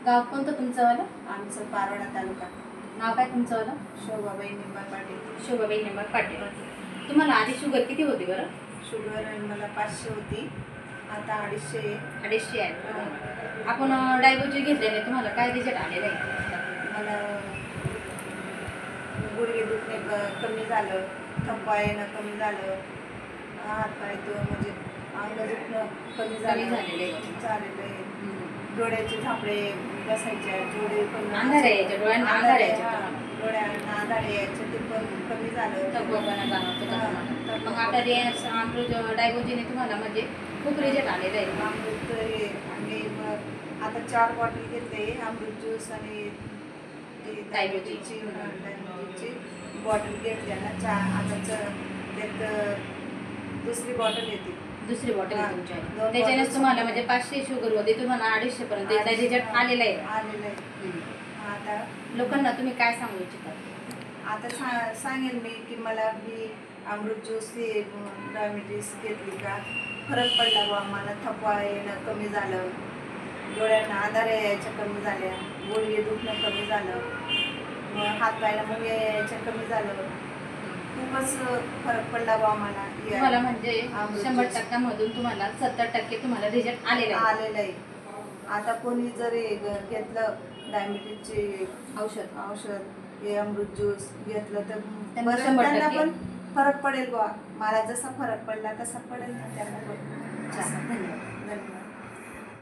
गाव कोणतं तुमचं वालं? आमचं पारोळा तालुका. नाव काय तुमचं वालं? शोभाबाई निंबाळ पाटील. शोभाबाई निंबाळ पाटील. तुम्हाला आधी शुगर किती होती बरं? शुगर मला 500 होती, आता 250 आहे. 250 आहे. आपण डायबोजी घेतल्याने तुम्हाला काय रिझल्ट आलेला आहे? मला गुडघे दुखणे कमी झालं, थप्पा येणं कमी झालं, हातपाय म्हणजे अंग दुखणं कमी झालेलं आहे. डोळ्याचे झापडे बसायचे, डोळे पण अंधार यायचे, डोळ्यांना अंधार यायचे, डोळ्यांना अंधार यायचे, ते पण कमी झालं. थकवापणा जाणवतो. मग आता ते अमृत डायबोजीने तुम्हाला म्हणजे खूप रिझल्ट आलेला आहे. अमृत हे आणि मग आता 4 बॉटल घेतले, अमृत ज्यूस आणि डायबेटीजची बॉटल घेतल्या ना. आता त्यात दुसरी बॉटल येते. दुसरी बॉटल तुमच्या त्याच्यानेच तुम्हाला म्हणजे 500 शुगर होते, तुम्हाला 250 पर्यंत त्याचा रिझल्ट आलेला आहे. आता लोकांना तुम्ही काय सांगू इच्छिता? आता सांगेल मी की मला अमृत ज्यूस डायबिटीस घेतली का फरक पडला बा. मला थकवा येणं कमी झालं, डोळ्यांना आधार यायच्या कमी झाल्या, गुडघे दुखणं कमी झालं, मग हात पायला मग यायच्या कमी झालं. खूपच फरक पडला बा मला. तुम्हाला म्हणजे 100% मधून तुम्हाला 70% तुम्हाला रिझल्ट आलेला आहे. आता कोणी जरी घेतलं डायबिटीजचे औषध हे अमृत ज्यूस घेतलं तर त्यांना पण फरक पडेल बा. मला जसा फरक पडला तसा पडेल ना त्यांना पण. धन्यवाद.